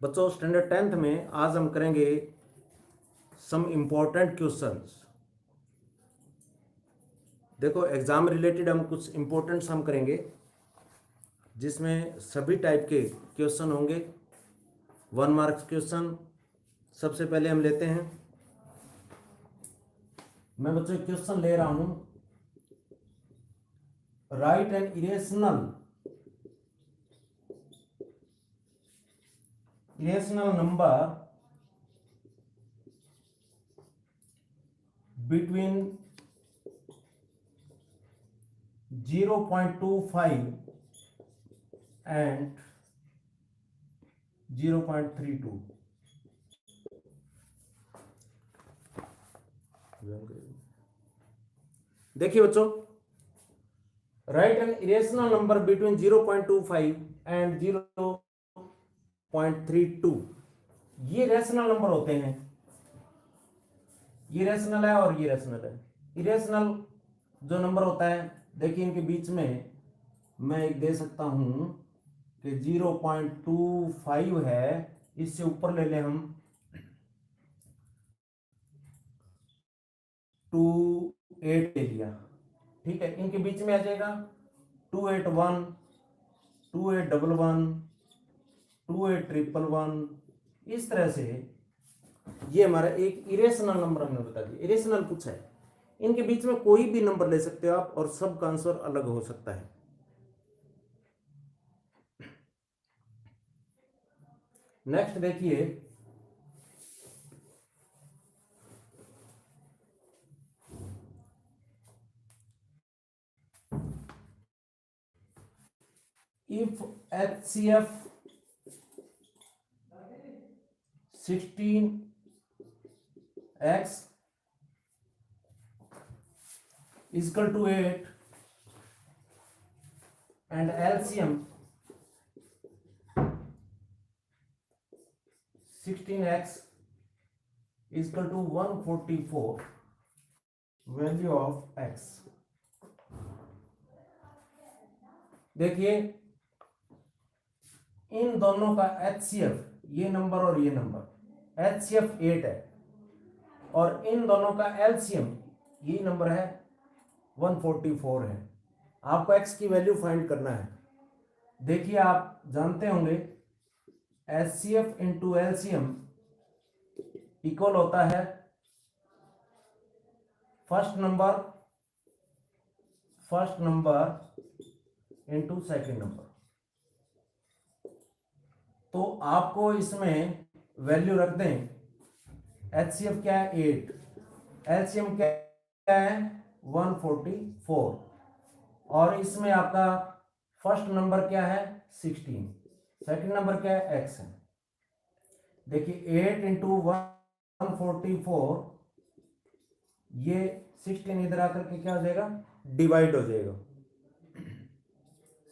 बच्चों standard 10th में आज हम करेंगे सम इम्पोर्टेंट क्वेश्चंस। देखो एग्जाम रिलेटेड हम कुछ इम्पोर्टेंट सम करेंगे जिसमें सभी टाइप के क्वेश्चन होंगे। 1 मार्क्स क्वेश्चन सबसे पहले हम लेते हैं। मैं बच्चों क्वेश्चन ले रहा हूं, right an irrational number between 0.25 and 0.32। देखिए बच्चों, right an irrational number between 0.25 and 0.32। ये रेशनल नंबर होते हैं, ये रेशनल है और ये रेशनल है। इरेशनल जो नंबर होता है, देखिए इनके बीच में मैं एक दे सकता हूं कि 0.25 है, इससे ऊपर ले लें हम 28 ले लिया, ठीक है। इनके बीच में आ जाएगा 281, 2811, 28111। इस तरह से ये हमारा एक इरेशनल नंबर हमने बता दिया। इरेशनल कुछ है, इनके बीच में कोई भी नंबर ले सकते हो आप और सबका आंसर अलग हो सकता है। नेक्स्ट देखिए, if HCF 16x is equal to 8 and LCM 16x is equal to 144, value of x। देखिए इन दोनों का HCF, ये नंबर और ये नंबर, HCF 8 है और इन दोनों का LCM ये नंबर है 144 है। आपको x की वैल्यू फाइंड करना है। देखिए आप जानते होंगे HCF इंटू LCM इक्वल होता है first number into second number. तो आपको इसमें वैल्यू रख दें, HCF क्या है 8, LCM क्या है 144 और इसमें आपका फर्स्ट नंबर क्या है 16, सेकंड नंबर क्या है x है। देखिए 8 इंटू 144, ये 16 इधर आकर के क्या हो जाएगा, डिवाइड हो जाएगा।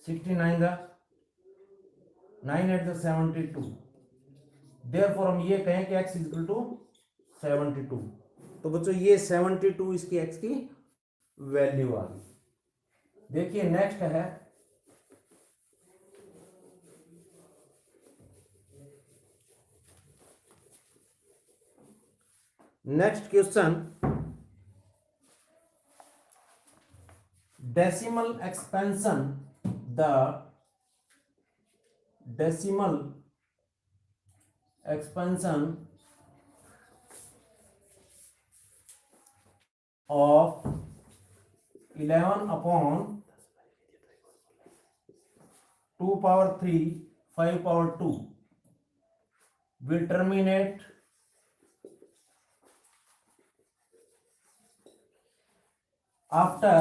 69 का 9 8 72, देयरफॉर हम ये कहें कि x इक्वल टू 72। तो बच्चों ये 72 इसकी x की वैल्यू आ गई। देखिए नेक्स्ट है next question, decimal expansion, the decimal expansion of 11 upon 2 power 3 5 power 2 will terminate after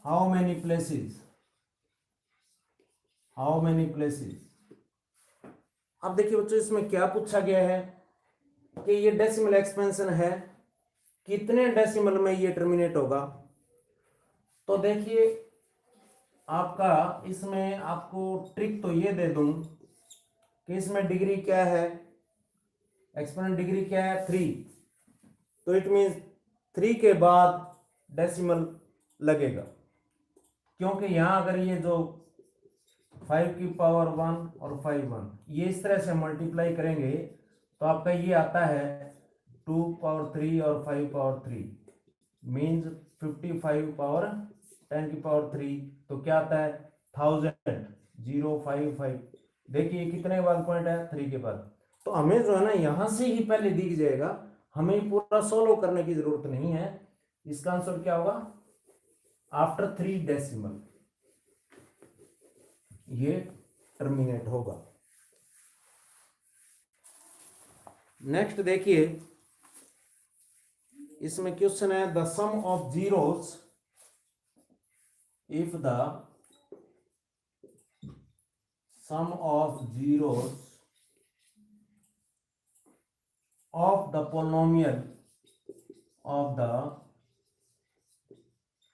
how many places? अब देखिए बच्चों इसमें क्या पूछा गया है कि ये डेसिमल एक्सपेंशन है, कितने डेसिमल में ये टर्मिनेट होगा। तो देखिए आपका इसमें आपको ट्रिक तो ये दे दूं कि इसमें डिग्री क्या है, एक्सपोनेंट डिग्री क्या है 3, तो इट मीन्स 3 के बाद डेसिमल लगेगा। क्योंकि यहाँ अगर ये जो 5 की पावर 1 और 5 1 ये इस तरह से मल्टीप्लाई करेंगे तो आपका ये आता है 2 पावर 3 और 5 पावर 3 मीन्स 55 पावर 10 की पावर 3, तो क्या आता है 1000 देखिए कितने के बाद पॉइंट है 3 के बाद। तो हमें जो है ना यहां से ही पहले दिख जाएगा, हमें पूरा सोल्व करने की जरूरत नहीं है। इसका आंसर क्या होगा आफ्टर 3 डेसिमल ये टर्मिनेट होगा। नेक्स्ट देखिए इसमें क्वेश्चन है the sum of zeros if the sum of zeros of the polynomial of the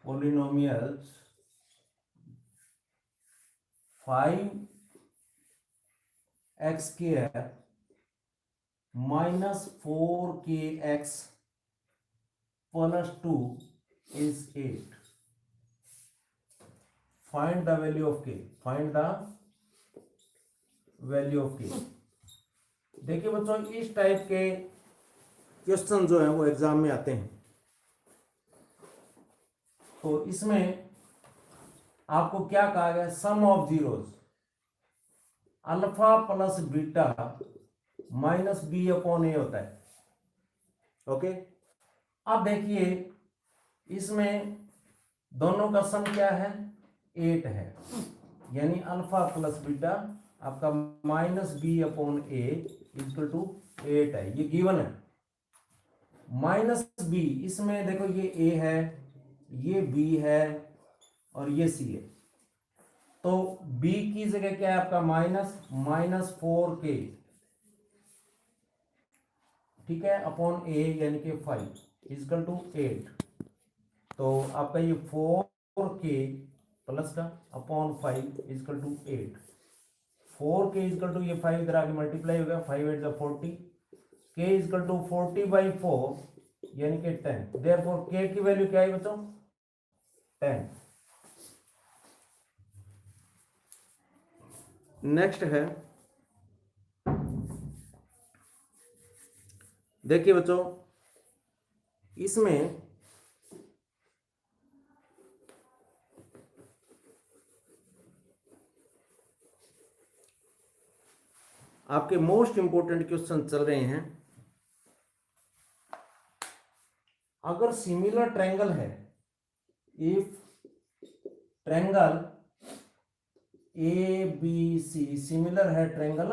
polynomials 5x square minus 4kx plus 2 is 8. Find the value of k. Find the value of k. देखिए बच्चों इस type के question जो है वो exam में आते हैं, तो इसमें आपको क्या कहा गया sum of zeros alpha plus beta minus B upon A होता है। ओके, अब देखिए इसमें दोनों का सम क्या है 8 है, यानी अल्फा प्लस बीटा आपका minus B upon a equal to 8 है, ये गिवन है। माइनस बी इसमें देखो ये ए है, ये बी है और ये सी है, तो बी की जगह क्या है आपका माइनस 4k, ठीक है, अपॉन ए यानी कि 5 इक्वल टू 8। तो आपका ये 4k प्लस का upon 5 equal to 8। 4k equal to ये 5 इधर आगे मल्टीप्लाई हो गया, 5 8 40, k इक्वल टू 40/4 यानी कि 10। देयरफॉर k की वैल्यू क्या है बच्चों 10। नेक्स्ट है देखिए बच्चों इसमें आपके मोस्ट इंपोर्टेंट क्वेश्चन चल रहे हैं। अगर सिमिलर ट्रायंगल है, if triangle A B C similar है triangle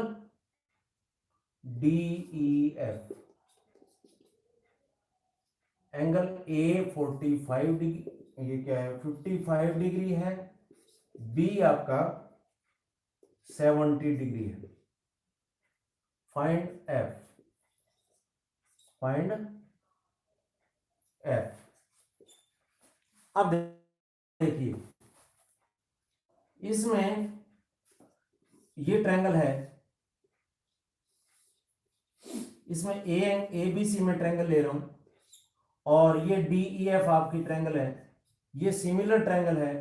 D E F, angle A 45 degree, ये क्या है 55 डिग्री है, बी आपका 70 डिग्री है। Find F, find F. अब देखिए इसमें ये ट्रायंगल है, इसमें ए बी सी में ट्रायंगल ले रहा हूं और ये डी ई एफ आपकी ट्रायंगल है, ये सिमिलर ट्रायंगल है।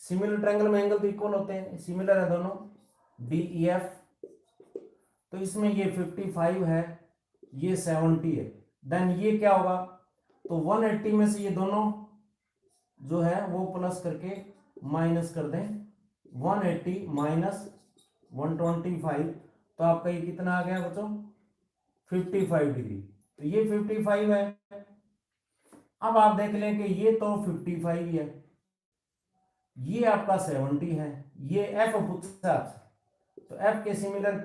सिमिलर ट्रायंगल में एंगल तो इक्वल होते हैं, सिमिलर है दोनों डी ई एफ। तो इसमें ये 55 है, ये 70 है, देन ये क्या होगा तो 180 में से ये दोनों जो है वो प्लस करके माइनस कर दें, 180 माइनस 125, तो आपका ये कितना आ गया बच्चों 55 डिग्री। तो ये 55 है। अब आप देख लें कि ये तो 55 है, ये आपका 70 है, ये एफ पूछा, तो एफ के सिमिलर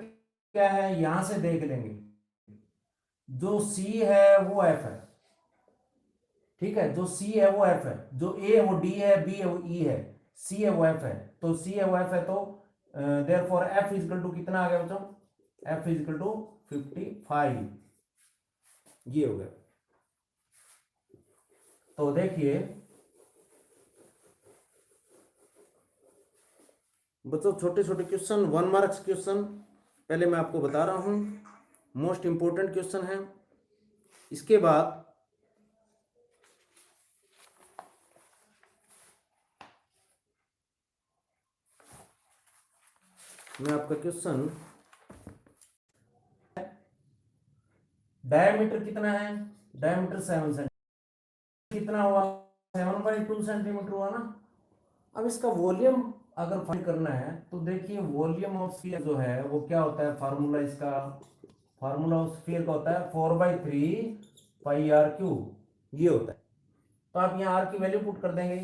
क्या है यहां से देख लेंगे, जो सी है वो एफ है, ठीक है, जो सी है वो एफ है, जो ए है वो डी है, बी है वो ई है, सी है वो एफ है, तो सी है वो एफ है, तो देयरफॉर एफ इक्वल टू कितना आ गया बच्चों एफ इक्वल टू 55, ये हो गया। तो देखिए बच्चों छोटे छोटे क्वेश्चन 1 मार्क्स क्वेश्चन पहले मैं आपको बता रहा हूं, मोस्ट इंपोर्टेंट क्वेश्चन है। इसके बाद में आपका क्वेश्चन, डायमीटर कितना है, डायमीटर 7 सेंटीमीटर, कितना हुआ 7/2 सेंटीमीटर हुआ ना। अब इसका वॉल्यूम अगर फाइंड करना है तो देखिए वॉल्यूम ऑफ स्फीयर जो है वो क्या होता है, फार्मूला इसका, फार्मूला ऑफ स्फीयर का होता है 4/3 πr³ ये होता है। तो आप यहाँ r की वैल्यू पुट कर देंगे,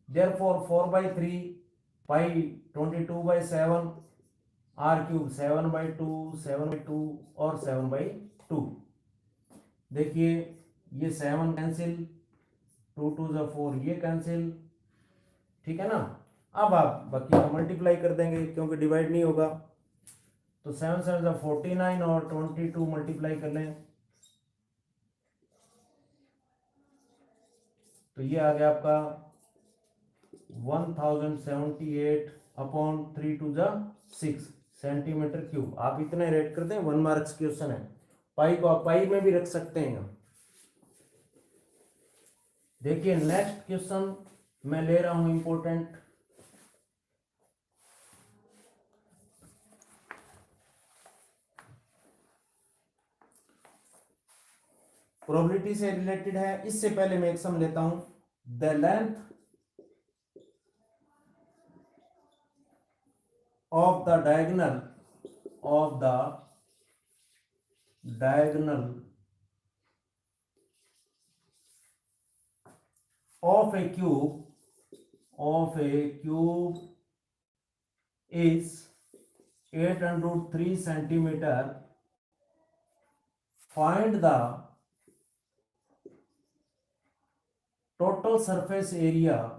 देयरफॉर 4/3 पाई 22/7 r³ 7/2 7/2 और 7/2। देखिए ये 7 कैंसिल, 2 2 ज़ा 4 ये कैंसिल, ठीक है ना। अब आप बाकी का मल्टीप्लाई कर देंगे क्योंकि डिवाइड नहीं होगा, तो 7 7 ज़ा 49 और 22 मल्टीप्लाई कर लें तो ये आ गया आपका 1078/3 सेंटीमीटर क्यूब। आप इतने रेट कर दें, 1 मार्क्स क्वेश्चन है। पाई को आप पाई में भी रख सकते हैं। देखिए नेक्स्ट क्वेश्चन मैं ले रहा हूं इंपॉर्टेंट, प्रोबेबिलिटी से रिलेटेड है। इससे पहले मैं एक सम लेता हूं, the length of the diagonal of a cube is 803 centimeter. Find the total surface area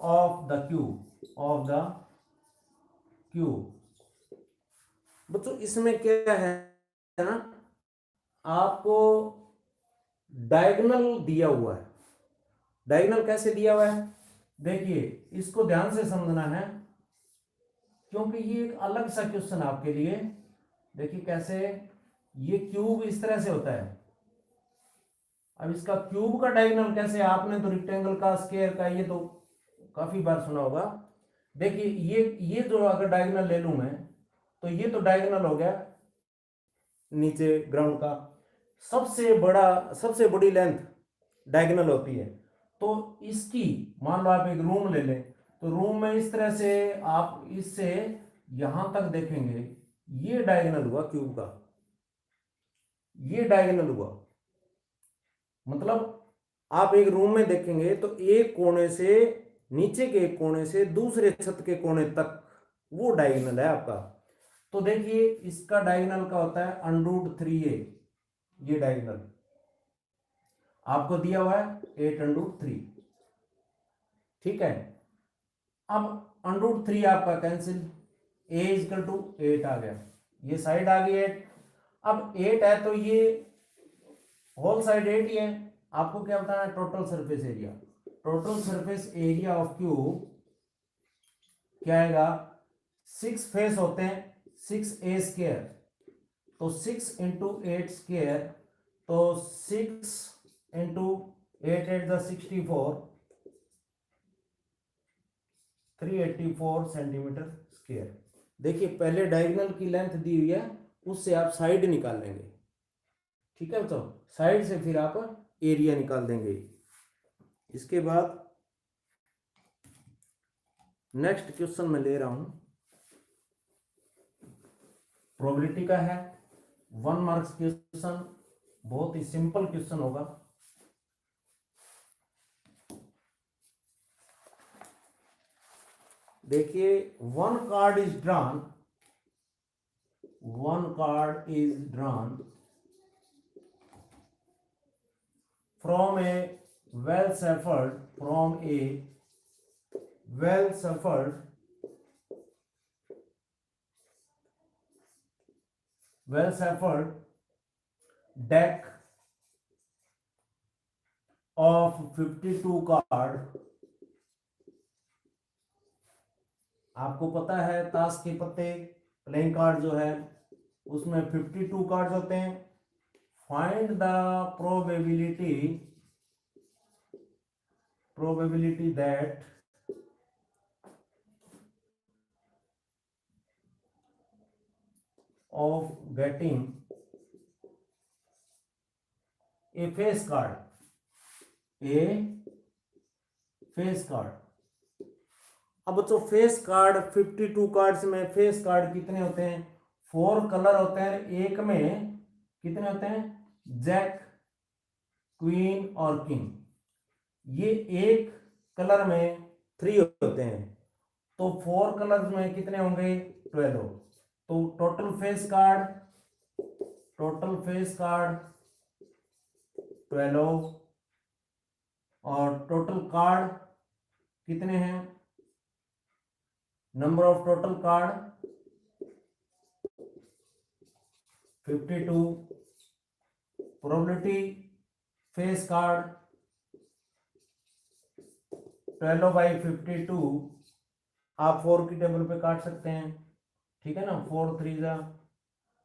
of the cube। बच्चों इसमें क्या है ना, आपको डायगोनल दिया हुआ है। डायगोनल कैसे दिया हुआ है, देखिए इसको ध्यान से समझना है क्योंकि ये एक अलग सा क्वेश्चन आपके लिए। देखिए कैसे, ये क्यूब इस तरह से होता है। अब इसका क्यूब का डायगोनल कैसे, आपने तो रेक्टेंगल का, स्क्वायर का ये तो काफी बार सुना होगा। देखिए ये जो अगर डायगोनल ले लूं मैं तो ये तो डायगोनल हो गया नीचे ग्राउंड का। सबसे बड़ी लेंथ डायगोनल होती है। तो इसकी मान लो आप एक रूम ले लें, तो रूम में इस तरह से आप इससे यहां तक देखेंगे, ये डायगोनल हुआ क्यूब का, ये डायगोनल हुआ। मतलब आप एक रूम में देखेंगे तो एक कोने से, नीचे के एक कोने से दूसरे छत के कोने तक वो डायगोनल है आपका। तो देखिए इसका डायगोनल का होता है √3a, ये डायगोनल आपको दिया हुआ है 8√3, ठीक है। अब √3 आपका कैंसिल, a = 8 आ गया, ये साइड आ गई 8। अब 8 है तो ये होल साइड 8 ही है। आपको क्या बताना है, total surface area. Total surface area of cube क्या आएगा, 6 फेस होते हैं, 6a², तो 6 × 8², तो 6 × 8 8 64, 384 सेंटीमीटर स्क्वायर। देखिए पहले डायगोनल की लेंथ दी हुई है, उससे आप साइड निकाल लेंगे, ठीक है। तो साइड से फिर आप एरिया निकाल देंगे। इसके बाद नेक्स्ट क्वेश्चन मैं ले रहा हूं, प्रोबेबिलिटी का है, 1 मार्क्स क्वेश्चन, बहुत ही सिंपल क्वेश्चन होगा। देखिए one card is drawn from a well shuffled deck of 52 card. आपको पता है ताश के पत्ते, प्लेइंग कार्ड जो है उसमें 52 कार्ड होते हैं। Find the probability probability that of getting a face card, a face card. अब बच्चों फेस कार्ड 52 कार्ड्स में फेस कार्ड कितने होते हैं? 4 कलर होते हैं। एक में कितने होते हैं? जैक, क्वीन और किंग। ये एक कलर में 3 होते हैं, तो 4 कलर्स में कितने होंगे? 12। तो टोटल फेस कार्ड 12 और टोटल कार्ड कितने हैं? Number of total card 52। Probability face card 12/52। आप 4 की टेबल पे काट सकते हैं, ठीक है ना? 4 3 जा,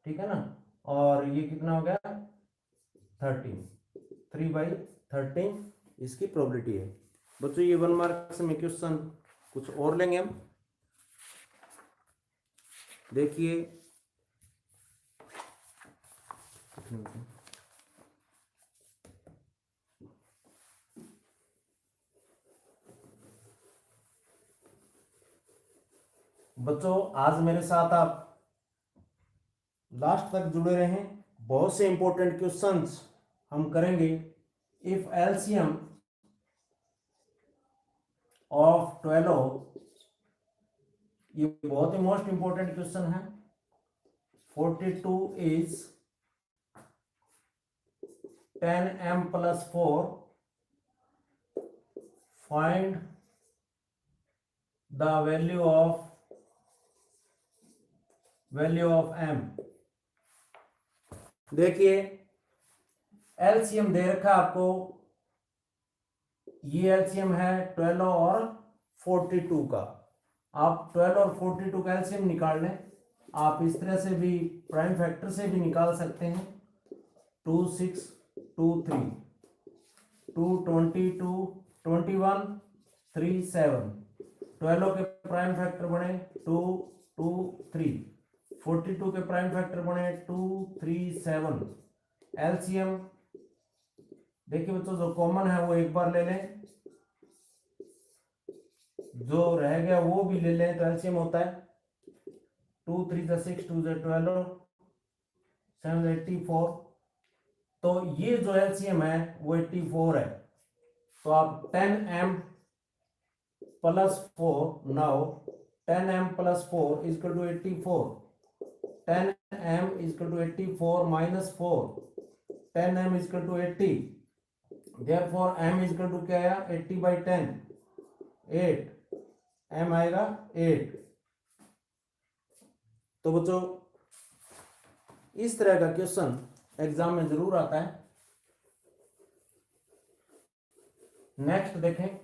ठीक है ना? और ये कितना हो गया? 13। 3/13 इसकी प्रोबेबिलिटी है। बच्चों ये 1 मार्क्स में क्वेश्चन कुछ और लेंगे हम। देखिए बच्चों, आज मेरे साथ आप लास्ट तक जुड़े रहें। बहुत से इंपॉर्टेंट क्वेश्चंस हम करेंगे। इफ एलसीएम ऑफ 12, ये बहुत ही मोस्ट इंपॉर्टेंट क्वेश्चन है। 42 is 10m + 4, find the value of m। देखिए एलसीएम दे रखा आपको, ये एलसीएम है 12 और 42 का। आप 12 और 42 का एलसीएम निकाल लें। आप इस तरह से भी प्राइम फैक्टर से भी निकाल सकते हैं। 2 6 2 3 2 20 2 21 3 7। 12 के प्राइम फैक्टर बने 2 2 3। 42 के प्राइम फैक्टर बने 2 3 7। एलसीएम देखिए बच्चों, जो कॉमन है वो एक बार ले लें, जो रह गया वो भी ले लें, तो एलसीएम होता है 2 3 6 2 12 7 84। तो ये जो एलसीएम है वो 84 है। तो आप 10m + 4, now 10m + 4 = 84। 10m = 84 - 4, 10m = 80। therefore m = क्या आया? 80/10, 8। m आएगा 8। तो बच्चों इस तरह का क्वेश्चन एग्जाम में जरूर आता है। नेक्स्ट देखें,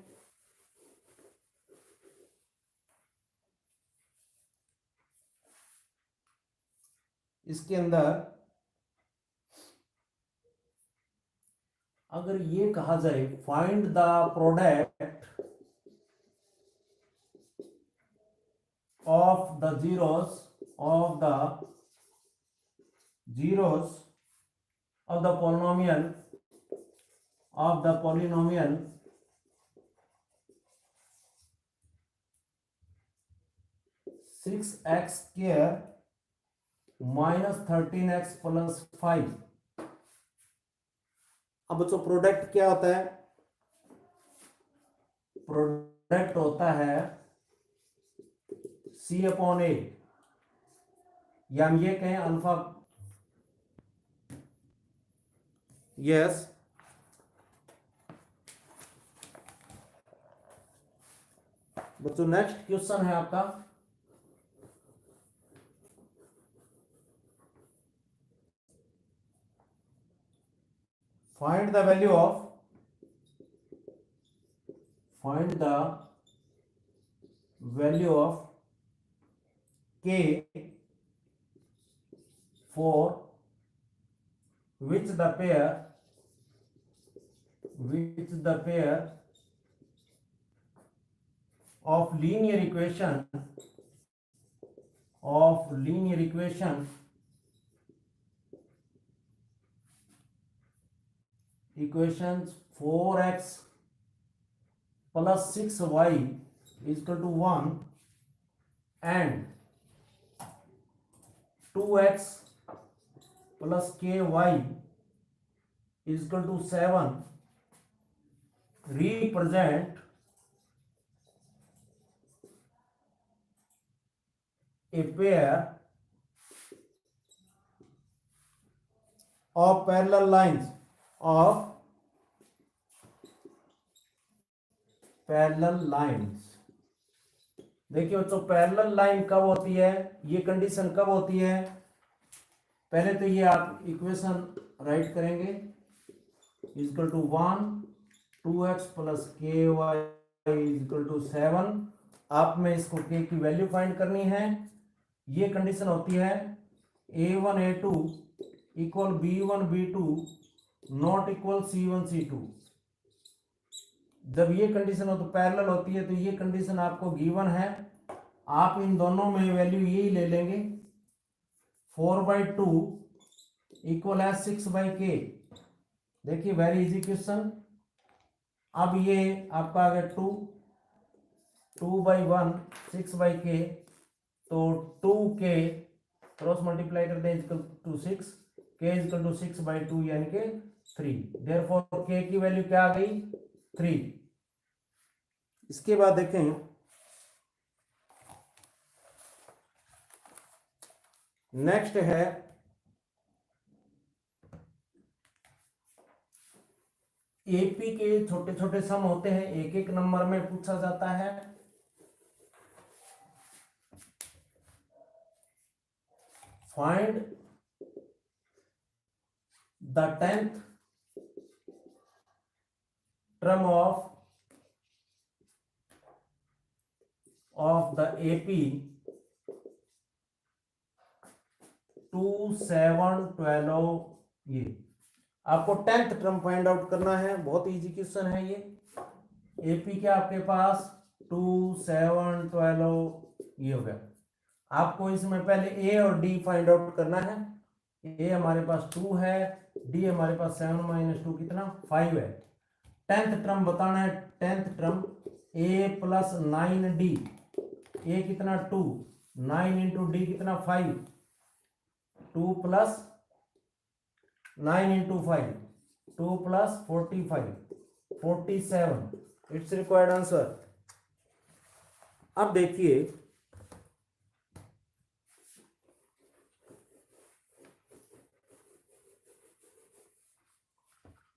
इसके अंदर अगर ये कहा जाए find the product of the zeros of the polynomial 6x² - 13x + 5। अब बच्चों प्रोडक्ट क्या होता है? प्रोडक्ट होता है C/A, या हम ये कहें अल्फा। यस, बच्चों नेक्स्ट क्वेश्चन है आपका, find the value of k for which the pair of linear equation equations 4x plus 6y is equal to 1 and 2x plus ky is equal to 7 represent a pair of parallel lines of parallel lines. देखिए बच्चों parallel line कब होती है, ये condition कब होती है, पहले तो ये आप इक्वेशन राइट करेंगे इक्वल टू 1 2x प्लस के वाई इक्वल टू 7। आप में इसको k की वैल्यू फाइंड करनी है। ये कंडीशन होती है a1 a2 equal b1 b2 not equal c1 c2। जब ये कंडीशन हो तो पैरेलल होती है, तो ये कंडीशन आपको गिवन है। आप इन दोनों में वैल्यू यही ले लेंगे 4/2 इक्वल है 6/k। देखिए वेरी इजी क्वेश्चन। अब ये आपका आ गया 2/1 6/k, तो 2k क्रॉस मल्टीप्लाई कर दें equal to 6, k equal to 6/2 यानी कि 3। देयरफॉर k की वैल्यू क्या आ गई 3। इसके बाद देखें नेक्स्ट है एपी के छोटे छोटे सम होते हैं, एक एक नंबर में पूछा जाता है। Find the 10th term of the AP 2 7 12। ये आपको 10th टर्म फाइंड आउट करना है, बहुत इजी क्वेश्चन है ये। एपी के आपके पास 2 7 12 ये हो गया। आपको इसमें पहले ए और डी फाइंड आउट करना है। ए हमारे पास 2 है, डी हमारे पास 7 - 2 कितना 5 है। 10th टर्म बताना है। 10th term a plus 9d, a कितना 2, 9 इंटू डी कितना 5, 2 plus 9 into 5 2 plus 45 47। It's required answer. अब देखिए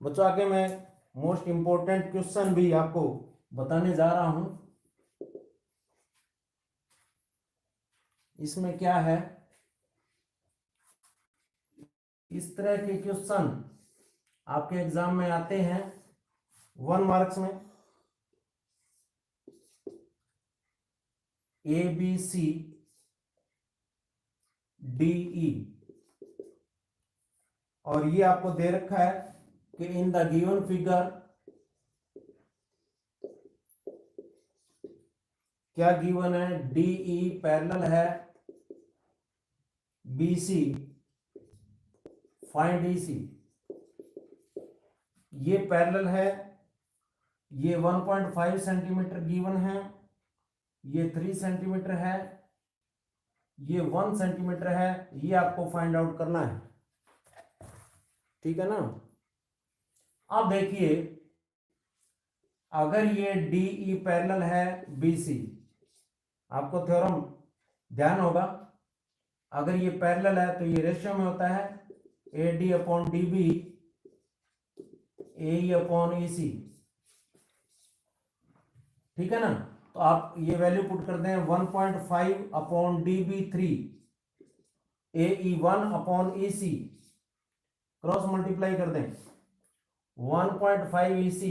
बच्चों आगे मैं मोस्ट इंपोर्टेंट क्वेश्चन भी आपको बताने जा रहा हूं। इसमें क्या है, इस तरह के क्वेश्चन आपके एग्जाम में आते हैं 1 मार्क्स में। ABC DE और ये आपको दे रखा है कि इन द गिवन फिगर क्या गिवन है, DE पैरेलल है BC, फाइंड EC। ये पैरेलल है, ये 1.5 सेंटीमीटर गिवन है, ये 3 सेंटीमीटर है, ये 1 सेंटीमीटर है। ये आपको फाइंड आउट करना है, ठीक है ना। अब देखिए अगर ये DE पैरेलल है BC, आपको थ्योरम ध्यान होगा, अगर ये पैरेलल है तो ये रेशियो में होता है AD/DB AE/EC, ठीक है ना। तो आप ये वैल्यू पुट कर दें 1.5/DB3 AE1/EC, क्रॉस मल्टीप्लाई कर दें 1.5 EC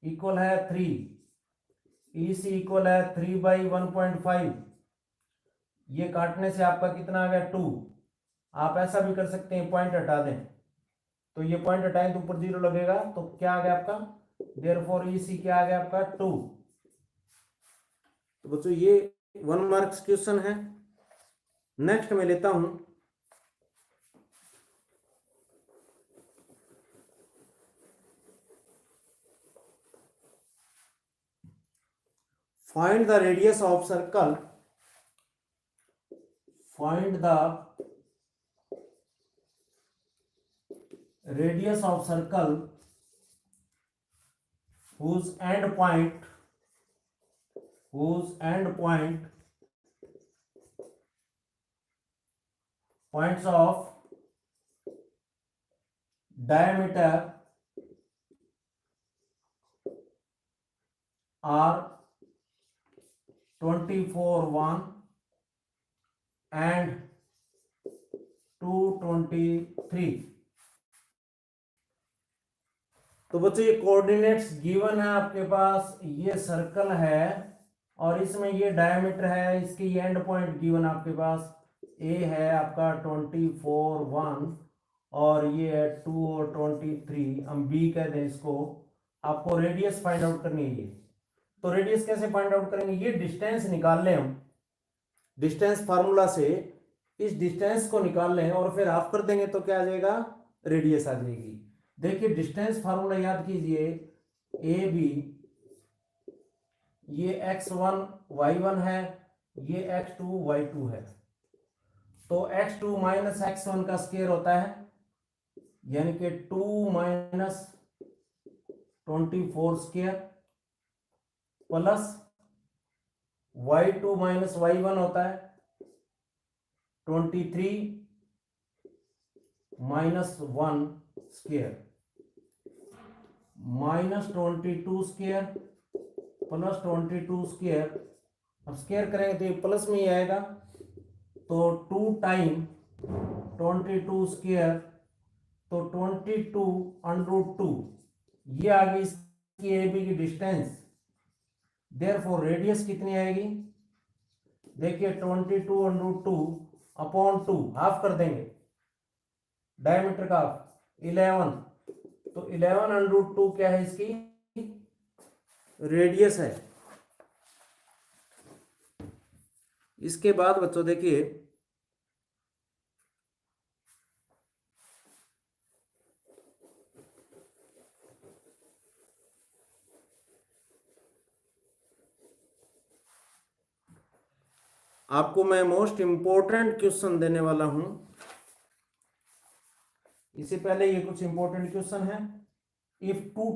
इक्वल है 3, EC इक्वल है 3/1.5। ये काटने से आपका कितना आ गया 2। आप ऐसा भी कर सकते हैं पॉइंट हटा दें, तो ये पॉइंट हटाएं तो ऊपर 0 लगेगा, तो क्या आ गया आपका देयरफॉर EC क्या आ गया आपका 2। तो बच्चों ये 1 मार्क्स क्वेश्चन है। नेक्स्ट मैं लेता हूं find the radius of circle, find the radius of circle whose end point points of diameter are 24 1 and 223। तो बच्चों ये कोऑर्डिनेट्स गिवन है आपके पास, ये सर्कल है और इसमें ये डायमीटर है, इसके ये एंड पॉइंट गिवन आपके पास, ए है आपका 24 1 और ये है 2 और 23, हम बी कह दें इसको। आपको रेडियस फाइंड आउट करनी है। तो रेडियस कैसे फाइंड आउट करेंगे, ये डिस्टेंस निकाल लें हम, डिस्टेंस फार्मूला से इस डिस्टेंस को निकाल लें और फिर हाफ कर देंगे तो क्या आ जाएगा, रेडियस आ जाएगी। देखिए डिस्टेंस फार्मूला याद कीजिए, ए बी, ये x1 y1 है, ये x2 y2 है, तो x2 माइनस x1 का स्क्वायर होता है, यानी कि 2 minus 24 square plus y2 minus y1 होता है 23 minus 1 square minus 22 square plus 22 square. अब स्क्वायर करेंगे तो ये प्लस में ही आएगा, तो 2 टाइम 22 स्क्वायर, तो 22 अंडर 2, ये आ गई इसकी ए बी की डिस्टेंस। देयरफॉर रेडियस कितनी आएगी, देखिए 22 अंडर 2 अपॉन 2, हाफ कर देंगे, डायमीटर का 11, तो 11 अंडर 2 क्या है, इसकी रेडियस है। इसके बाद बच्चों देखिए आपको मैं मोस्ट इंपॉर्टेंट क्वेश्चन देने वाला हूं। इससे पहले ये कुछ इंपॉर्टेंट क्वेश्चन है। If two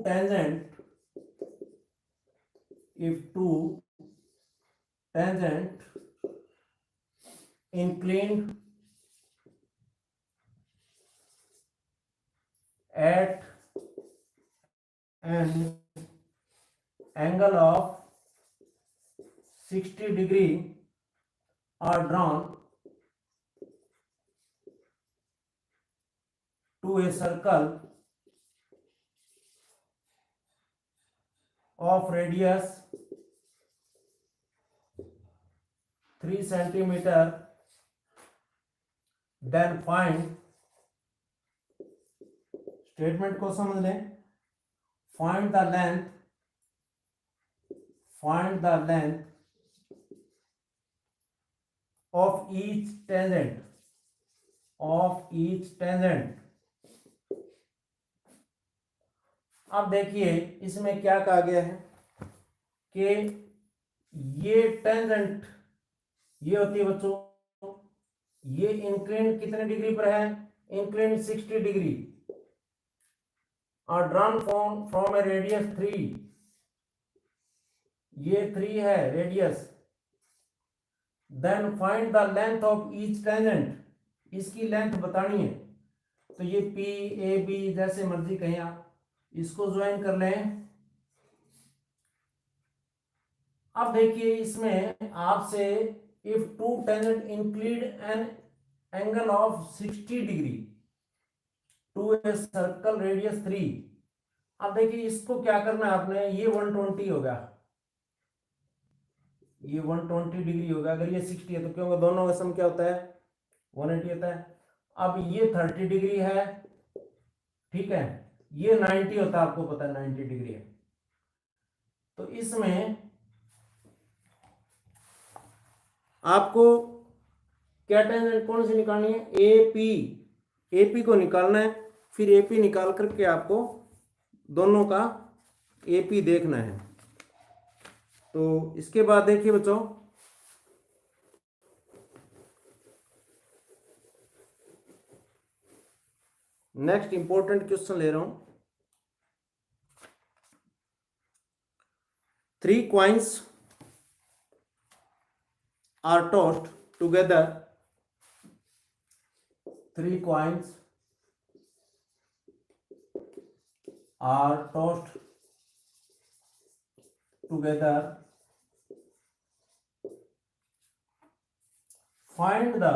tangent inclined at an angle of 60 degree are drawn to a circle of radius 3 centimeter, then find, statement को समझ लें, find the length of each tangent अब देखिए इसमें क्या कहा गया है कि ये टेंजेंट ये होती है बच्चों, ये इंक्लाइन कितने डिग्री पर है, इंक्लाइन 60 डिग्री, और ड्रॉन फ्रॉम ए रेडियस 3, ये 3 है radius. Then find the length of each tangent, इसकी लेंथ बतानी है। तो ये पी ए बी जैसे मर्जी कहें आप, इसको ज्वाइन कर लें। अब देखिए इसमें आपसे if two tangent include an angle of 60 degree to a circle radius 3। अब देखिए इसको क्या करना है आपने, ये 120 होगा, ये 120 डिग्री होगा, अगर ये 60 है तो क्योंकि दोनों का सम क्या होता है 180 होता है। अब ये 30 डिग्री है, ठीक है, ये 90 होता है, आपको पता है 90 डिग्री है। तो इसमें आपको क्या टेंजेंट कौन सी निकालनी है, एपी, एपी को निकालना है। फिर एपी निकाल करके आपको दोनों का एपी देखना है। तो इसके बाद देखिए बच्चों, नेक्स्ट इंपॉर्टेंट क्वेश्चन ले रहा हूं। 3 coins are tossed together. 3 coins are tossed together. Find the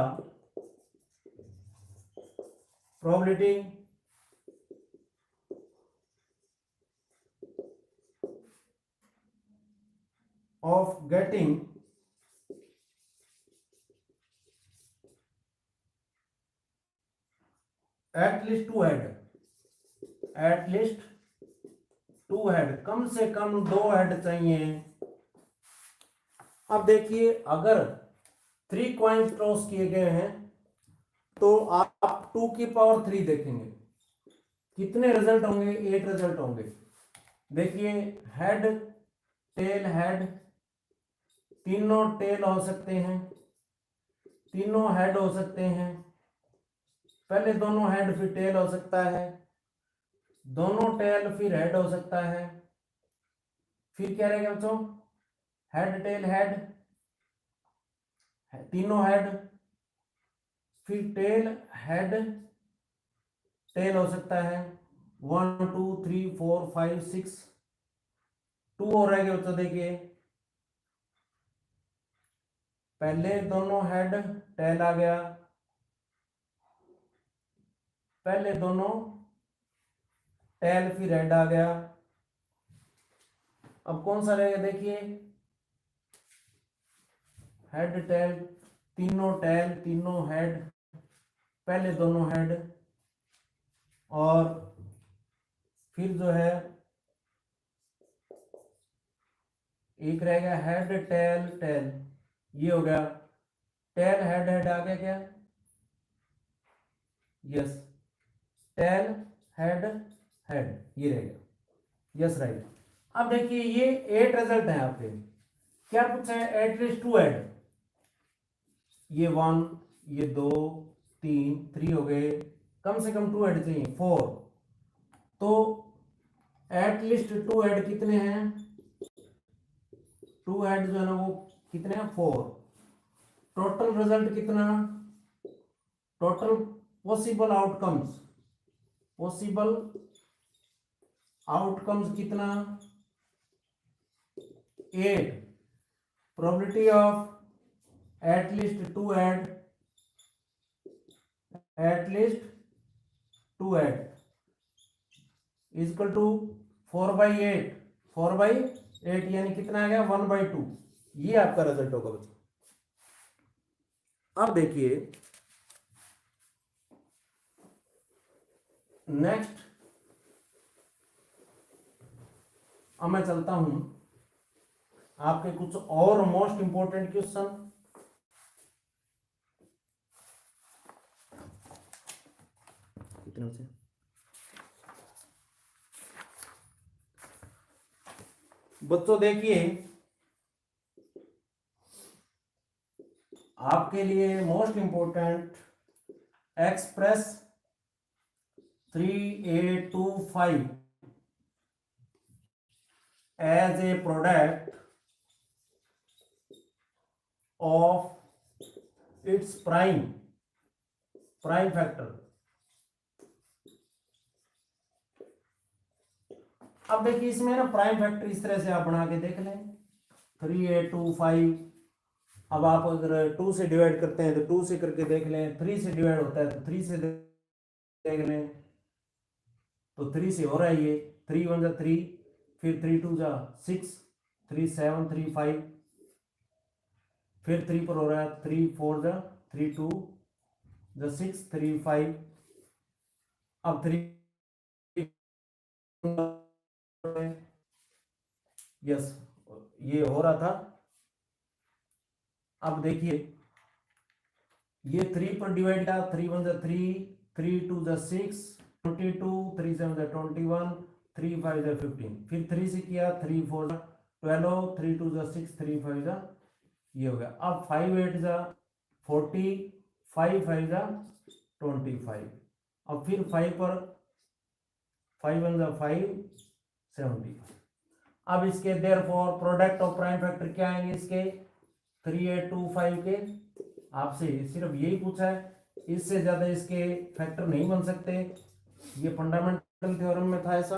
probability of getting at least 2 head, at least 2 head, कम से कम 2 हेड चाहिए। अब देखिए, अगर 3 कॉइन्स टॉस किए गए हैं तो आप 2 की पावर 3 देखेंगे, कितने रिजल्ट होंगे, 8 रिजल्ट होंगे। देखिए, हेड टेल हेड, तीनों टेल हो सकते हैं, तीनों हेड हो सकते हैं, पहले दोनों हेड फिर टेल हो सकता है, दोनों टेल फिर हेड हो सकता है। फिर क्या रहेगा बच्चों, हेड टेल हेड, तीनों हेड, फिर टेल हेड टेल हो सकता है। 1 2 3 4 5 6, 2 और रहेंगे बच्चों। देखिए, पहले दोनों हेड टेल आ गया, पहले दोनों टेल फिर हेड आ गया। अब कौन सा रहेगा, देखिए, हेड टेल, तीनों टेल तीनों हेड, पहले दोनों हेड, और फिर जो है एक रहेगा हेड टेल टेल, ये हो गया। टेल हेड हेड आ गया क्या, यस, टेल हेड हेड, ये रहेगा, यस राइट। अब देखिए, ये 8 रिजल्ट है आपके। क्या पूछा है, एटलीस्ट 2 हेड, ये 1, ये 2 3 3 हो गए, कम से कम 2 हेड चाहिए 4। तो एटलीस्ट 2 हेड कितने हैं, 2 हेड जो है ना वो कितने हैं, 4। टोटल रिजल्ट कितना, total possible outcomes, possible outcomes कितना, 8। Probability of at least 2 head, at least 2 head is equal to 4/8, 4/8 यानी कितना आ गया, 1/2। ये आपका रिजल्ट होगा बच्चों। अब देखिए नेक्स्ट, अब मैं चलता हूं आपके कुछ और मोस्ट इंपोर्टेंट क्वेश्चन। कितने बचे, बच्चों देखिए, आपके लिए most important, express 3825 as a product of its prime factor. अब देखिए, इसमें ना प्राइम फैक्टर इस तरह से आप बना के देख लें, 3825। अब आप अगर 2 से डिवाइड करते हैं तो 2 से करके देख लें, 3 से डिवाइड होता है तो 3 से देख लें, तो 3 से हो रहा है ये, 3 1 जा 3, फिर 3 2 जा 6, 3 7 3 5, फिर 3 पर हो रहा है 3 4 जा 3 2 जा 6 3 5। अब 3, यस, ये हो रहा था अब देखिए ये 3 पर डिवाइड किया, 3 1 जा 3, 3 2 जा 6, 22, 3 7 जा 21, 3 5 जा 15, फिर 3 से किया, 3 4 जा 12, 3 2 जा 6, 3 5 जा ये हो गया। अब 5 8 जा 40, 5 5 जा 25, अब फिर 5 पर 5 1 जा 5, 70। अब इसके therefore product of prime factor क्या आएंगे इसके 3 8 2 5 के, आपसे सिर्फ यही पूछा है, इससे ज्यादा इसके फैक्टर नहीं बन सकते, ये फंडामेंटल थ्योरम में था, ऐसा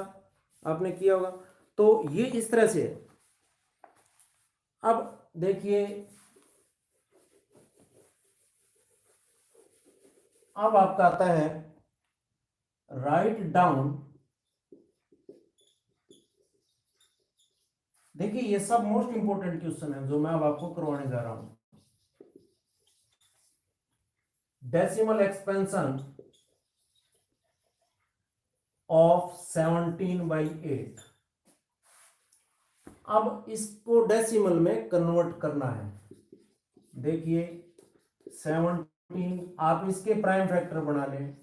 आपने किया होगा। तो ये इस तरह से है। अब देखिए अब आपका आता है राइट डाउन। देखिए ये सब मोस्ट इंपोर्टेंट क्वेश्चन है जो मैं अब आपको करवाने जा रहा हूं। Decimal expansion of 17/8। अब इसको डेसिमल में कन्वर्ट करना है। देखिए 17, आप इसके प्राइम फैक्टर बना लें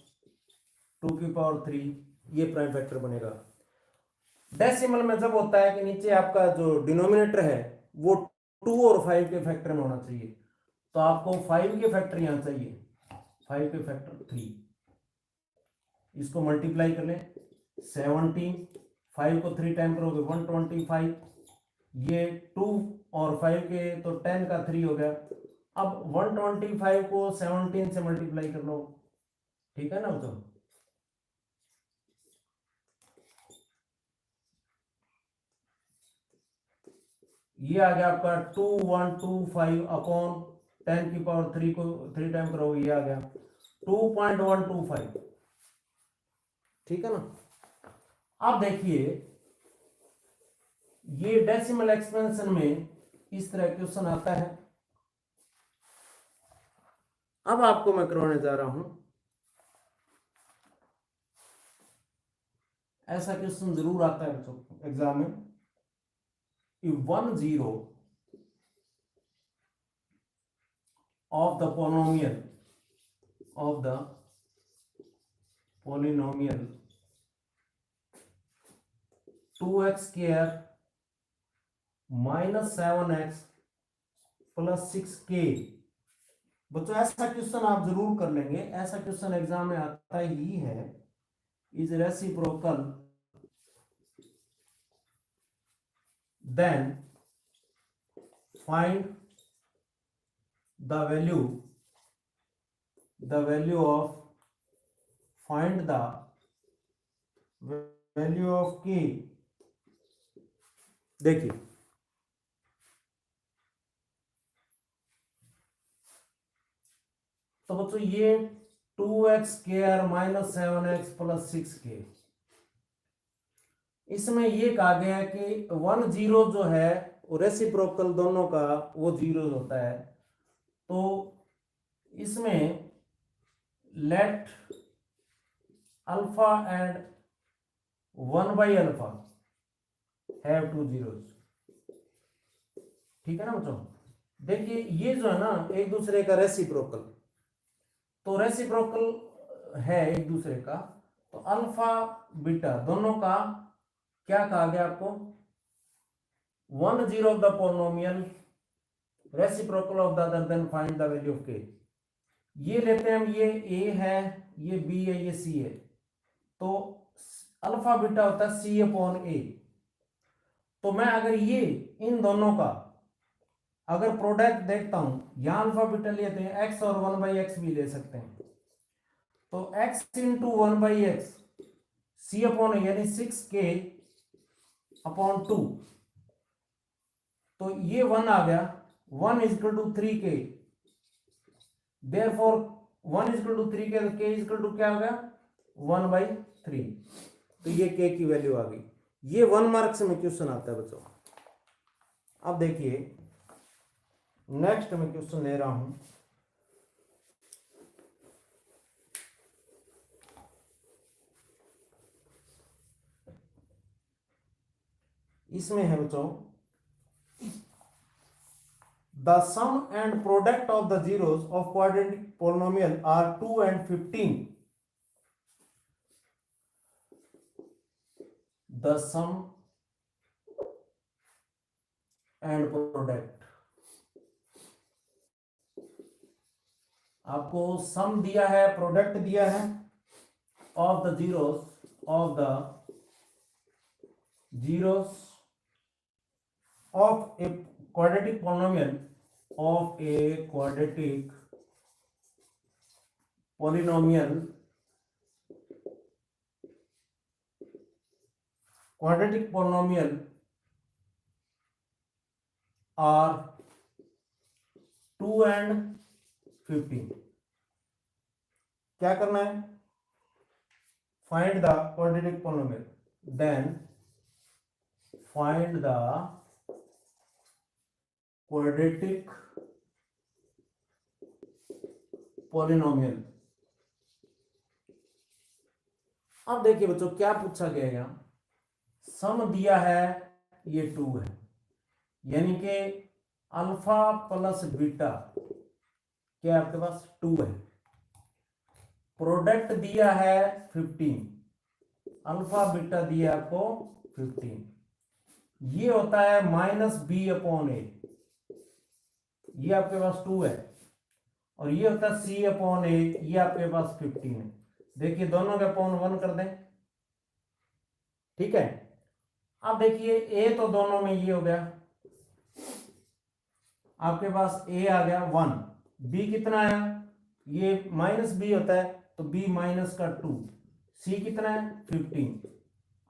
2 की पावर 3, ये प्राइम फैक्टर बनेगा। डेसिमल में जब होता है कि नीचे आपका जो डिनोमिनेटर है वो 2 और 5 के फैक्टर में होना चाहिए, तो आपको 5 के फैक्टर यहां चाहिए, 5 के फैक्टर 3, इसको मल्टीप्लाई कर लें 17, 5 को 3 टाइम करोगे 125, ये 2 और 5 के तो 10 का 3 हो गया। अब 125 को 17 से मल्टीप्लाई कर लो, ठीक है ना। तो ये आ गया आपका 2125 अपॉन 10 की पावर 3 को 3 टाइम करोगे, ये आ गया 2.125, ठीक है ना। अब देखिए ये डेसिमल एक्सपेंशन में इस तरह क्वेश्चन आता है। अब आपको मैं करवाने जा रहा हूं, ऐसा क्वेश्चन जरूर आता है बच्चों एग्जाम में। 1 0 of the polynomial 2x square minus 7x plus 6k। बच्चों ऐसा क्वेश्चन आप जरूर कर लेंगे, ऐसा क्वेश्चन एग्जाम में आता ही है। Is reciprocal then find the value of find the value of k। देखिए तो बच्चों ये 2x square minus 7x plus 6k, इसमें ये कहा गया है कि 1 0 जो है रेसिप्रोकल दोनों का वो 0 होता है, तो इसमें लेट अल्फा एंड 1/अल्फा हैव 2 zeros, ठीक है ना बच्चों। देखिए ये जो है ना एक दूसरे का रेसिप्रोकल, तो रेसिप्रोकल है एक दूसरे का, तो अल्फा बीटा दोनों का क्या कहा गया आपको 1 0 of the polynomial reciprocal of the other than find the value of के। ये लेते हैं हम, ये ए है, ये बी है, ये सी है, तो अल्फा बीटा होता है सी अपॉन ए। तो मैं अगर ये इन दोनों का अगर प्रोडक्ट देखता हूं, यहां अल्फा बीटा लेते हैं एक्स और 1/x भी ले सकते हैं, तो x इंटू 1/x सी अपॉन यानी 6k अपॉन 2, तो ये 1 आ गया, 1 equal to 3k, therefore 1 equal to 3k, तो k इजकल टू क्या हो गया 1/3, तो ये k की वैल्यू आ गई। ये 1 मार्क्स में क्वेश्चन आता है बच्चों। अब देखिए नेक्स्ट में क्वेश्चन ले रहा हूं, इसमें है बच्चों the sum and product of the zeros of quadratic polynomial are 2 and 15. The sum and product, आपको सम दिया है, प्रोडक्ट दिया है of the zeros of a quadratic polynomial of a quadratic polynomial are 2 and 15. क्या करना है? Find the quadratic polynomial. Then find the quadratic polynomial. अब देखिए बच्चों क्या पूछा गया है, यहां सम दिया है ये 2 है, यानी कि अल्फा प्लस बीटा क्या आपके पास 2 है। प्रोडक्ट दिया है 15, अल्फा बीटा दिया आपको 15, ये होता है -b/a, ये आपके पास 2 है, और ये होता है c/a, ये आपके पास 15 है। देखिए दोनों के अपॉन 1 कर दें, ठीक है। अब देखिए a तो दोनों में ये हो गया, आपके पास a आ गया 1, b कितना आया, ये -b होता है तो b माइनस का 2, c कितना है 15।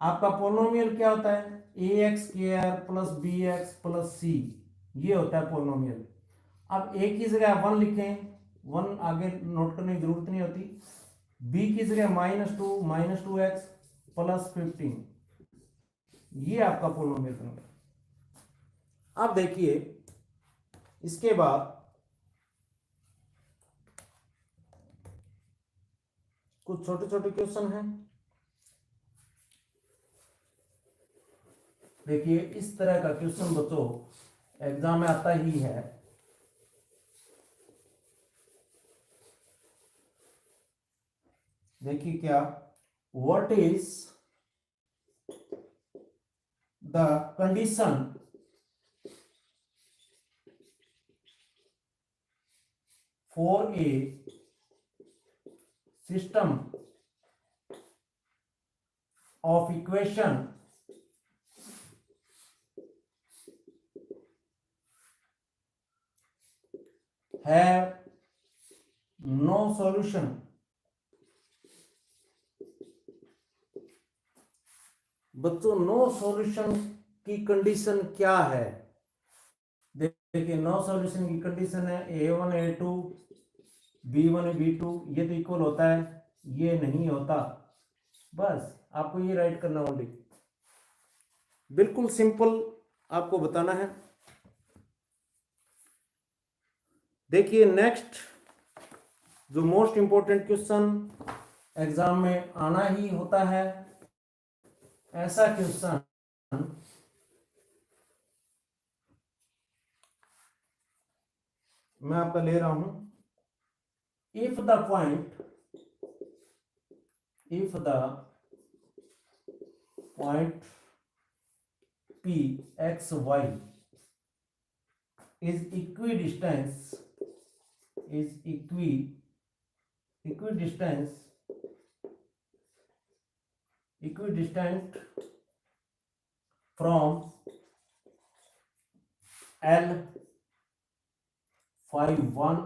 आपका पोलिनोमियल क्या होता है, ax² plus bx plus c, ये होता है पोलिनोमियल। अब a की जगह 1 लिखें, 1 आगे नोट करने की जरूरत नहीं होती, b की जगह -2x प्लस 15, ये आपका पोलिनोमियल बन गया। अब देखिए इसके बाद कुछ छोटे छोटे क्वेश्चन हैं। देखिए इस तरह का क्वेश्चन बच्चों एग्जाम में आता ही है। देखिए क्या, what is the condition for a system of equation have no solution। बच्चों नो सॉल्यूशन की कंडीशन क्या है? देखिए नो सॉल्यूशन की कंडीशन है a1 a2 b1 b2 ये तो इक्वल होता है, ये नहीं होता, बस आपको ये राइट करना ओनली, बिल्कुल सिंपल आपको बताना है। देखिए नेक्स्ट जो मोस्ट इंपॉर्टेंट क्वेश्चन एग्जाम में आना ही होता है, ऐसा क्वेश्चन मैं आपका ले रहा हूं। If the point P x y is equidistant from L phi 1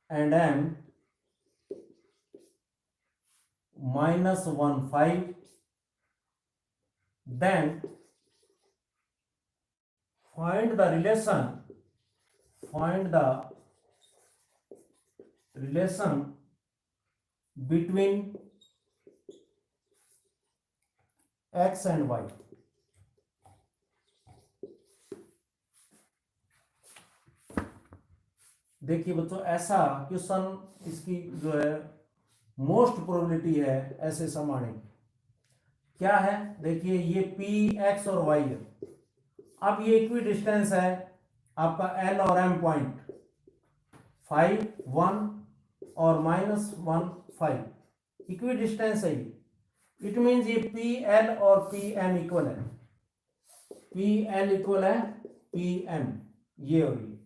and M -1 5, then find the relation between x and y। देखिए बच्चों ऐसा क्वेश्चन, इसकी जो है मोस्ट प्रोबेबिलिटी है ऐसे सम आने की। क्या है, देखिए ये p x और y है, अब ये इक्वी डिस्टेंस है आपका एल और एम पॉइंट 5 1 और -1 5 इक्वी डिस्टेंस है। इट मीन्स ये पी एल और पी एम इक्वल है, पी एल इक्वल है पी एम, ये हो गई।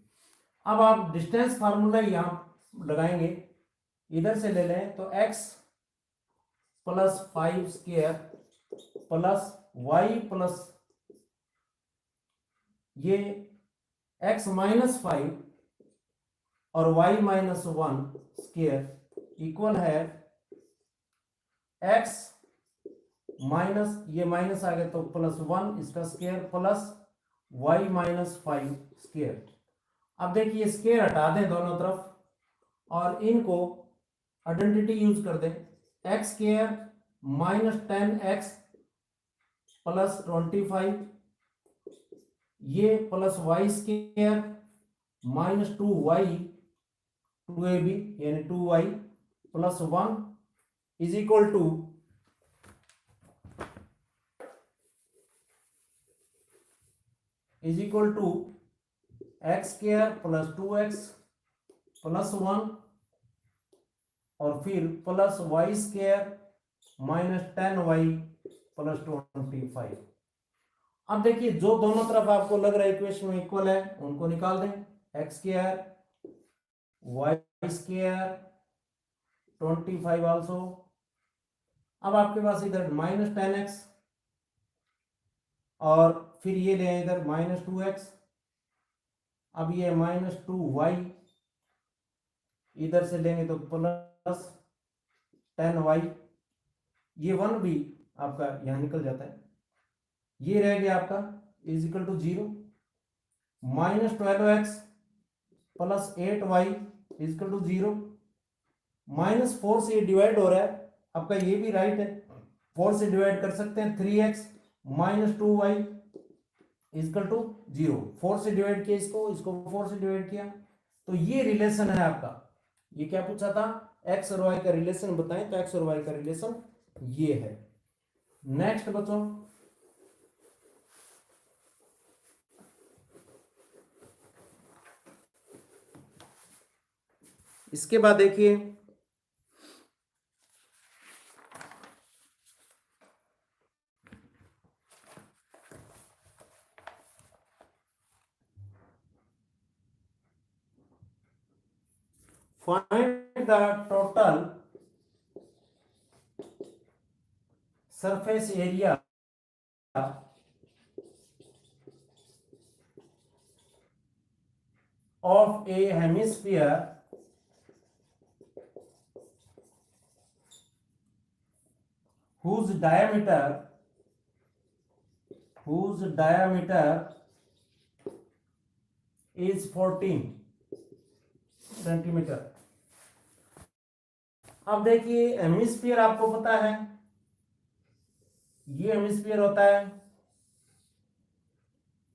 अब आप डिस्टेंस फार्मूला यहां लगाएंगे, इधर से ले लें तो x plus 5 square plus y plus ये x माइनस 5 और y माइनस 1 स्क्वायर इक्वल है x माइनस, ये माइनस आ गया तो प्लस 1 इसका square plus y minus 5 square. अब देखिए स्क्वायर हटा दें दोनों तरफ और इनको आइडेंटिटी यूज कर दें, x square minus 10x plus 25 ये plus y square minus 2y 2ab यानी 2y plus 1 is equal to x square plus 2x plus 1 और फिर plus y square minus 10y plus 25। अब देखिए जो दोनों तरफ आपको लग रहा है इक्वेशन में इक्वल है उनको निकाल दें, x square y square 25 also. अब आपके पास इधर माइनस 10x और फिर ये ले इधर माइनस 2x, अब ये माइनस 2y इधर से लेंगे तो प्लस 10y, ये 1 भी आपका यहां निकल जाता है, ये रह गया आपका is equal to 0, minus 12x plus 8y is equal to 0, minus 4 से डिवाइड हो रहा है आपका, ये भी राइट है, 4 से डिवाइड कर सकते हैं, 3x minus 2y is equal to 0, 4 से डिवाइड किया इसको 4 से डिवाइड किया, तो ये रिलेशन है आपका। ये क्या पूछा था, x और y का रिलेशन बताएं, तो x और y का रिलेशन ये है। नेक्स्ट बच्चों इसके बाद देखिए find the total surface area of a hemisphere whose diameter is 14 centimetre. अब देखिए हेमिस्फीयर आपको पता है, ये हेमिस्फीयर होता है।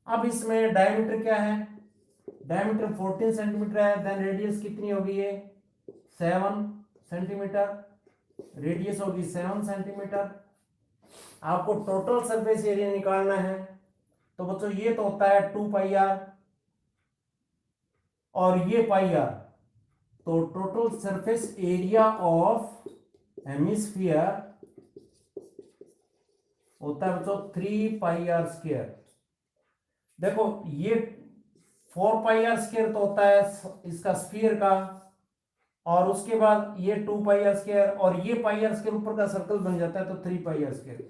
अब इसमें डायमीटर क्या है, डायमीटर 14 सेंटीमीटर है, देन रेडियस कितनी होगी, ये 7 सेंटीमीटर, रेडियस होगी 7 सेंटीमीटर। आपको टोटल सरफेस एरिया निकालना है, तो बच्चों ये तो होता है 2 पाई आर और ये पाई आर, तो total surface area of hemisphere होता है बच्चों 3 पाई आर स्क्वायर। देखो ये 4 पाई आर स्क्वायर तो होता है इसका स्फीयर का, और उसके बाद ये 2 पाई आर स्क्वायर और ये पाई आर स्क्वायर ऊपर का सर्कल बन जाता है, तो 3 pi R square,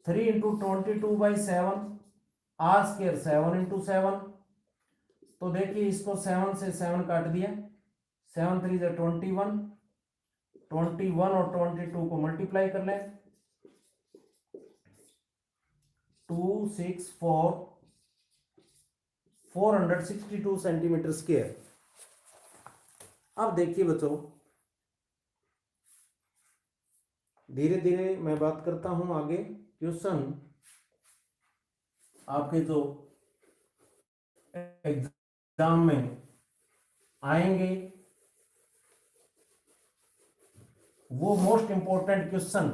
3 into 22/7 R square 7 into 7। तो देखिए इसको 7 से 7 काट दिया, 7 3 से 21, 21 और 22 को मल्टीप्लाई कर लें, 264 462 सेंटीमीटर स्क्वायर। अब देखिए बच्चों धीरे धीरे मैं बात करता हूं आगे, क्वेश्चन आपके जो एग्जाम में आएंगे वो most important question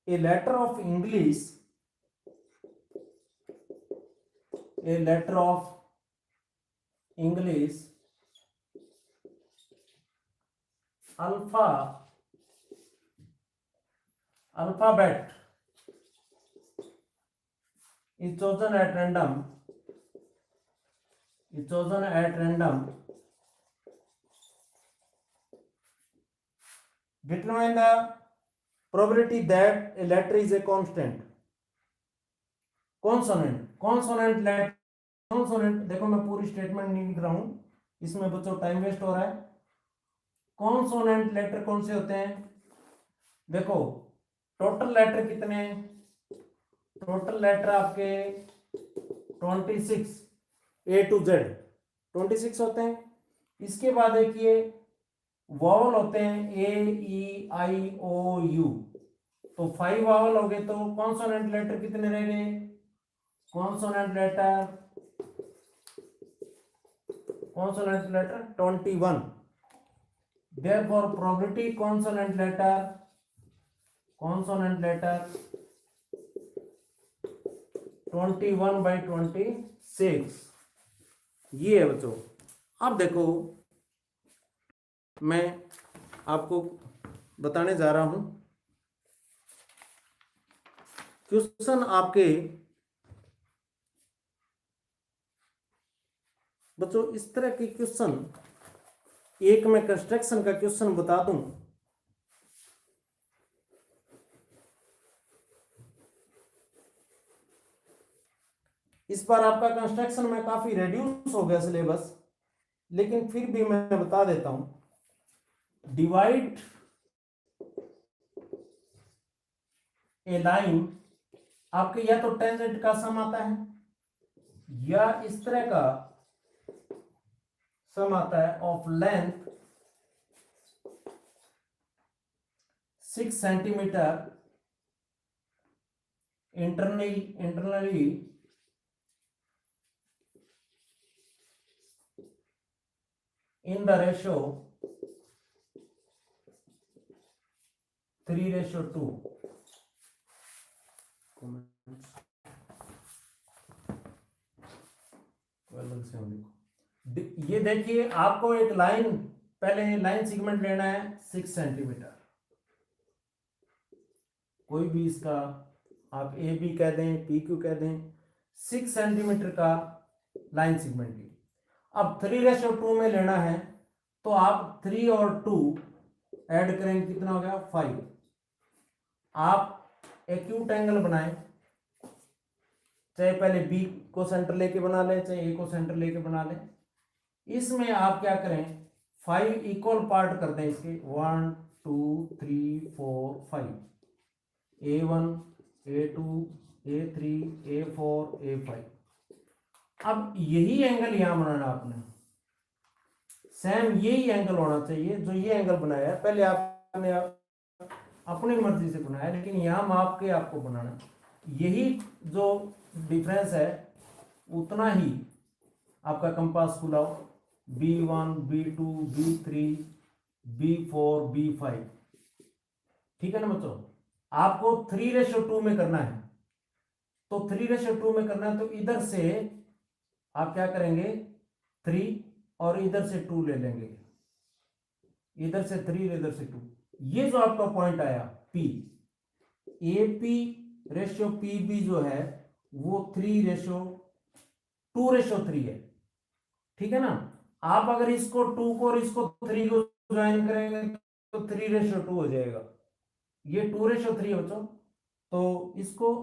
a letter of English, a letter of English alphabet is chosen at random, determine the probability that a letter is a constant. Consonant letter, consonant, देखो मैं पूरी स्टेटमेंट नहीं लिख रहा हूं, इसमें बच्चों टाइम वेस्ट हो रहा है। कॉन्सोनेंट लेटर कौन से होते हैं? देखो टोटल लेटर कितने हैं? टोटल लेटर आपके 26 A to Z 26 होते हैं। इसके बाद देखिए वॉवल होते हैं A E I O U, तो 5 वॉवल हो गए, तो कॉन्सोनेंट लेटर कितने रह गए? Consonant letter 21। therefore probability consonant letter 21/26 ये है बच्चों। अब देखो मैं आपको बताने जा रहा हूं क्वेश्चन आपके बच्चों, इस तरह के क्वेश्चन, एक मैं कंस्ट्रक्शन का क्वेश्चन बता दूं, इस बार आपका कंस्ट्रक्शन में काफी रिड्यूस हो गया सिलेबस, लेकिन फिर भी मैं बता देता हूं। डिवाइड ए लाइन, आपके या तो टेंजेंट का सम आता है या इस तरह का सम आता है of length 6 centimetre internally in the ratio 3:2। ये देखिए आपको एक लाइन, पहले लाइन सेगमेंट लेना है 6 सेंटीमीटर, कोई भी इसका आप ए बी कह दें, पी क्यू कह दें, 6 सेंटीमीटर का लाइन सेगमेंट ली। अब 3:2 में लेना है, तो आप 3 और 2 ऐड करेंगे, कितना हो गया 5। आप एक्यूट एंगल बनाएं, चाहे पहले बी को सेंटर लेके बना लें, चाहे ए को सेंटर लेके बना लें। इसमें आप क्या करें, 5 इक्वल पार्ट कर दें इसके, 1 2 3 4 5, A1 A2 A3 A4 A5। अब यही एंगल यहां बनाना आपने, सेम यही एंगल होना चाहिए जो ये एंगल बनाया है। पहले आपने अपनी मर्जी से बनाया, लेकिन यहां माप के आपको बनाना, यही जो डिफरेंस है उतना ही आपका compass खुलाओ, B1 B2 B3 B4 B5, ठीक है ना बच्चों। आपको 3:2 में करना है, तो 3:2 में करना है, तो इधर से आप क्या करेंगे 3 और इधर से 2 ले लेंगे, इधर से 3 इधर से 2। ये जो आपका पॉइंट आया P, AP रेशियो PB जो है वो 3:2:3 है, ठीक है ना। आप अगर इसको 2 को और इसको 3 को ज्वाइन करेंगे तो 3:2 हो जाएगा, ये 2:3 है बच्चों, तो इसको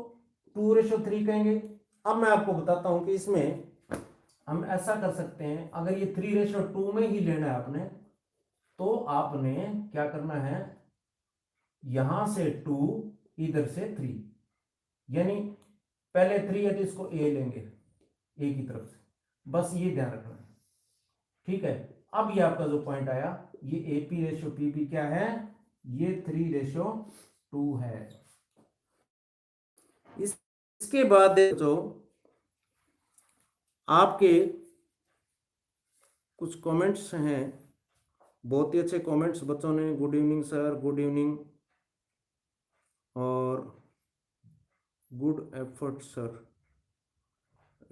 2:3 कहेंगे। अब मैं आपको बताता हूं कि इसमें हम ऐसा कर सकते हैं, अगर ये 3:2 में ही लेना है आपने, तो आपने क्या करना है, यहां से 2 इधर से 3, यानी पहले 3 है तो इसको A लेंगे, A की तरफ से, बस ये ध्यान रखना है, ठीक है। अब ये आपका जो पॉइंट आया, ये AP/PB क्या है, ये 3:2 है। इसके बाद जो आपके कुछ कमेंट्स हैं, बहुत ही अच्छे कमेंट्स बच्चों ने, good evening sir, good evening. और गुड एफर्ट सर,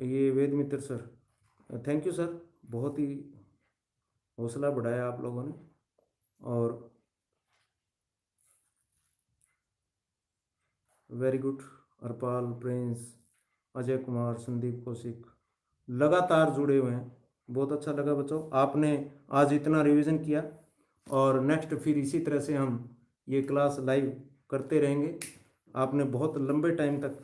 ये वेद मित्र सर, थैंक यू सर, बहुत ही हौसला बढ़ाया आप लोगों ने। और very good, Harpal, Prince, Ajay Kumar, Sandeep Kaushik लगातार जुड़े हुए हैं। बहुत अच्छा लगा बच्चों, आपने आज इतना रिवीजन किया। और नेक्स्ट फिर इसी तरह से हम ये क्लास लाइव करते रहेंगे। आपने बहुत लंबे टाइम तक